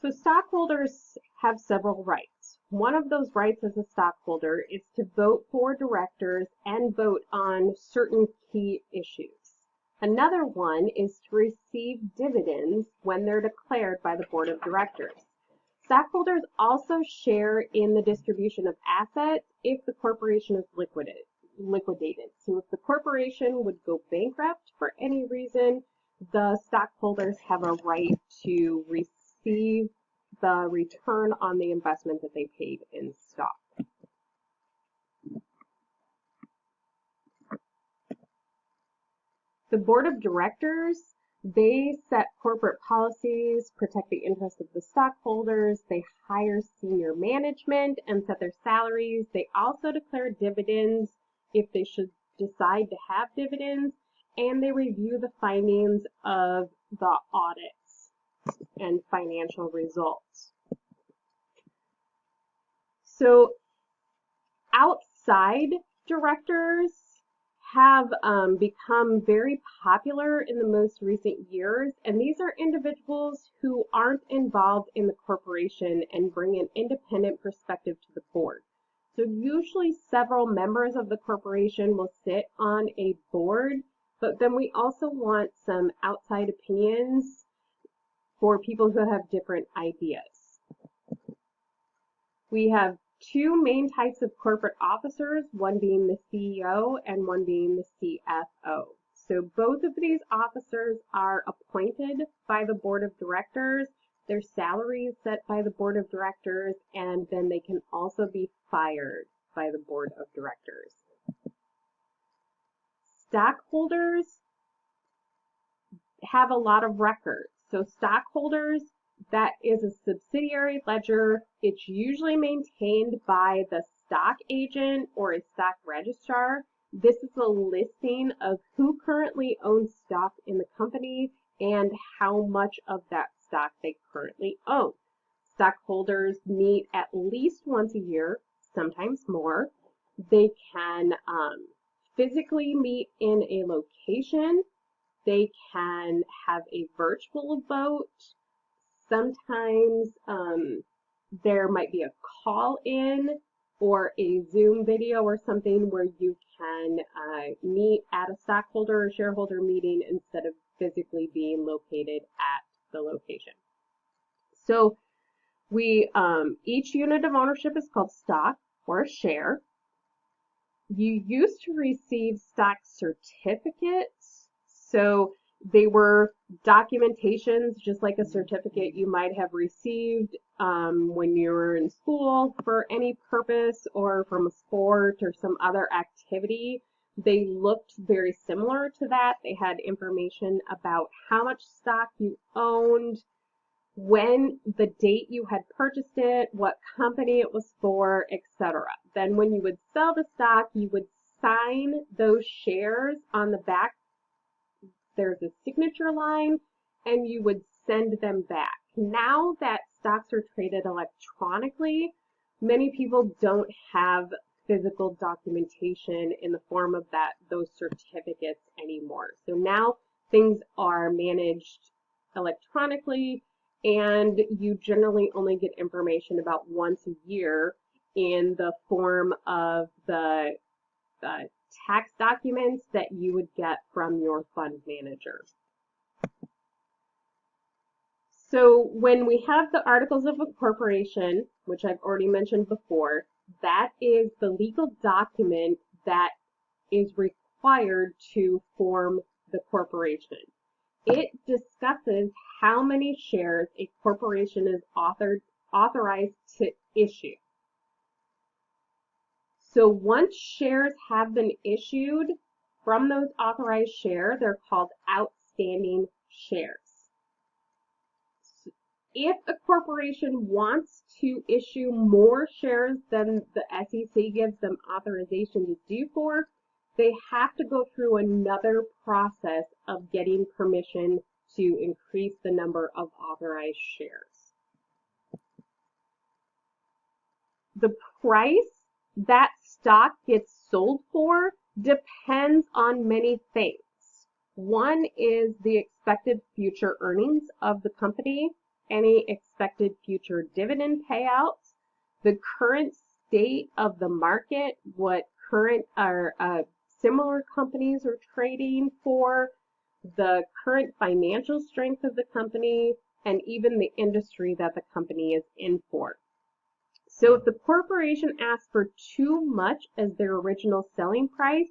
So stockholders have several rights. One of those rights as a stockholder is to vote for directors and vote on certain key issues. Another one is to receive dividends when they're declared by the board of directors. Stockholders also share in the distribution of assets if the corporation is liquidated. So if the corporation would go bankrupt for any reason, the stockholders have a right to receive the return on the investment that they paid in stock. The board of directors, they set corporate policies, protect the interests of the stockholders, they hire senior management and set their salaries. They also declare dividends if they should decide to have dividends, and they review the findings of the audits and financial results. So outside directors have become very popular in the most recent years, and these are individuals who aren't involved in the corporation and bring an independent perspective to the board. So usually several members of the corporation will sit on a board, but then we also want some outside opinions for people who have different ideas. We have two main types of corporate officers, one being the CEO and one being the CFO. So both of these officers are appointed by the board of directors. Their salary is set by the board of directors, and then they can also be fired by the board of directors. Stockholders have a lot of records. So stockholders, that is a subsidiary ledger. It's usually maintained by the stock agent or a stock registrar. This is a listing of who currently owns stock in the company and how much of that stock they currently own. Stockholders meet at least once a year, sometimes more. They can physically meet in a location. They can have a virtual vote. Sometimes there might be a call-in or a Zoom video or something where you can meet at a stockholder or shareholder meeting instead of physically being located at the location. So each unit of ownership is called stock or a share. You used to receive stock certificates. So they were documentations, just like a certificate you might have received when you were in school for any purpose or from a sport or some other activity. They looked very similar to that. They had information about how much stock you owned, when the date you had purchased it, what company it was for, etc. Then when you would sell the stock, you would sign those shares on the back. There's a signature line, and you would send them back. Now that stocks are traded electronically, many people don't have physical documentation in the form of those certificates anymore. So now things are managed electronically, and you generally only get information about once a year in the form of the tax documents that you would get from your fund manager. So when we have the articles of incorporation, which I've already mentioned before, that is the legal document that is required to form the corporation. It discusses how many shares a corporation is authorized to issue. So once shares have been issued from those authorized shares, they're called outstanding shares. If a corporation wants to issue more shares than the SEC gives them authorization to do for, they have to go through another process of getting permission to increase the number of authorized shares. The price that stock gets sold for depends on many things. One is the expected future earnings of the company. any expected future dividend payouts, the current state of the market, what current or similar companies are trading for, the current financial strength of the company, and even the industry that the company is in for. So if the corporation asks for too much as their original selling price,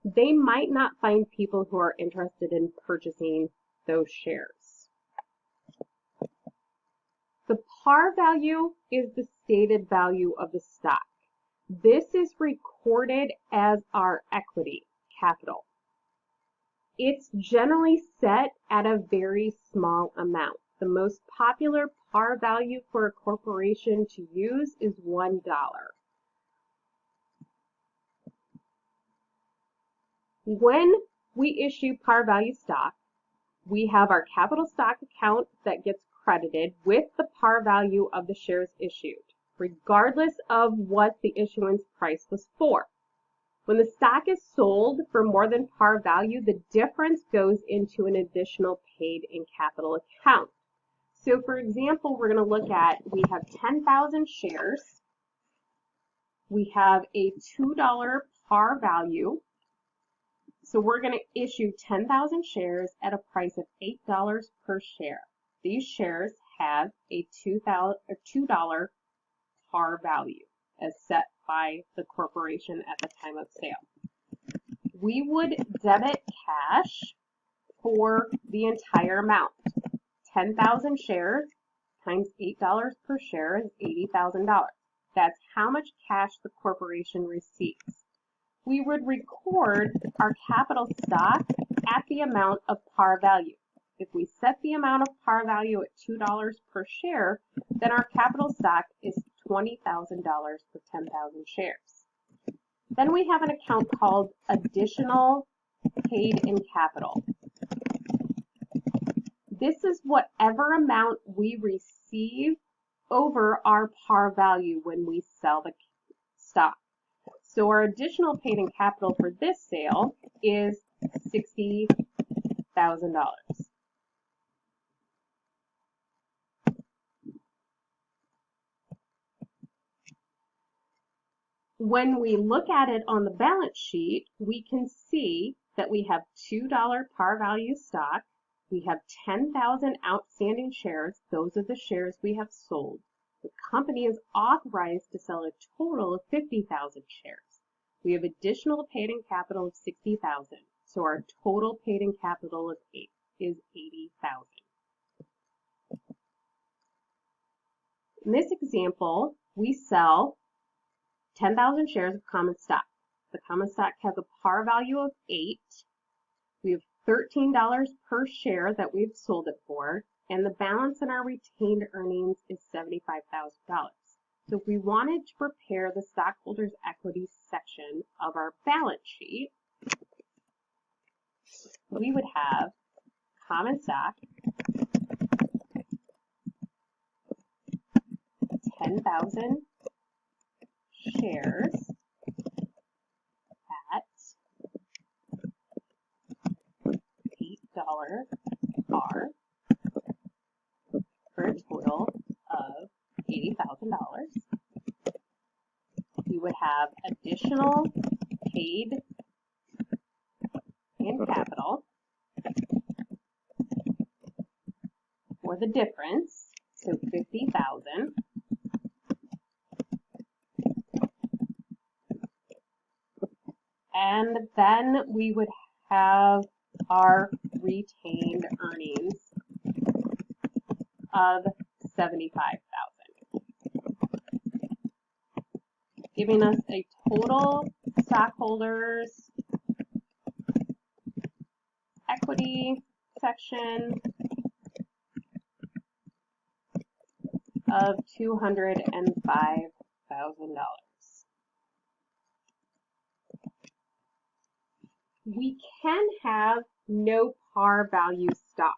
they might not find people who are interested in purchasing those shares. The par value is the stated value of the stock. This is recorded as our equity capital. It's generally set at a very small amount. The most popular par value for a corporation to use is $1. When we issue par value stock, we have our capital stock account that gets credited with the par value of the shares issued, regardless of what the issuance price was for. When the stock is sold for more than par value, the difference goes into an additional paid-in capital account. So for example, we're going to look at, we have 10,000 shares. We have a $2 par value. So we're going to issue 10,000 shares at a price of $8 per share. These shares have a $2 par value as set by the corporation at the time of sale. We would debit cash for the entire amount. 10,000 shares times $8 per share is $80,000. That's how much cash the corporation receives. We would record our capital stock at the amount of par value. If we set the amount of par value at $2 per share, then our capital stock is $20,000 for 10,000 shares. Then we have an account called additional paid-in capital. This is whatever amount we receive over our par value when we sell the stock. So our additional paid-in capital for this sale is $60,000. When we look at it on the balance sheet, we can see that we have $2 par value stock. We have 10,000 outstanding shares. Those are the shares we have sold. The company is authorized to sell a total of 50,000 shares. We have additional paid-in capital of 60,000. So our total paid-in capital is 80,000. In this example, we sell 10,000 shares of common stock. The common stock has a par value of 8. We have $13 per share that we've sold it for, and the balance in our retained earnings is $75,000. So if we wanted to prepare the stockholders' equity section of our balance sheet, we would have common stock, 10,000 shares at $8 par for a total of $80,000. We would have additional paid-in capital for the difference, so $50,000. And then we would have our retained earnings of $75,000, giving us a total stockholders equity section of $205,000. We can have no par value stock.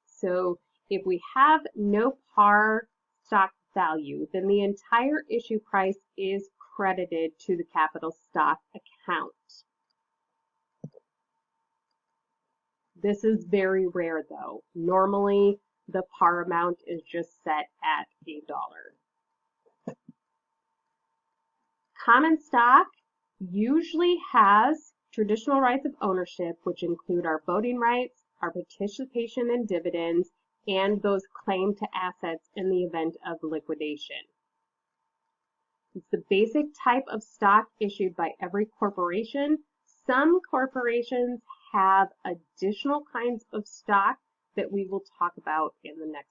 So if we have no par stock value, then the entire issue price is credited to the capital stock account. This is very rare though. Normally the par amount is just set at $1. Common stock usually has traditional rights of ownership, which include our voting rights, our participation in dividends, and those claim to assets in the event of liquidation. It's the basic type of stock issued by every corporation. Some corporations have additional kinds of stock that we will talk about in the next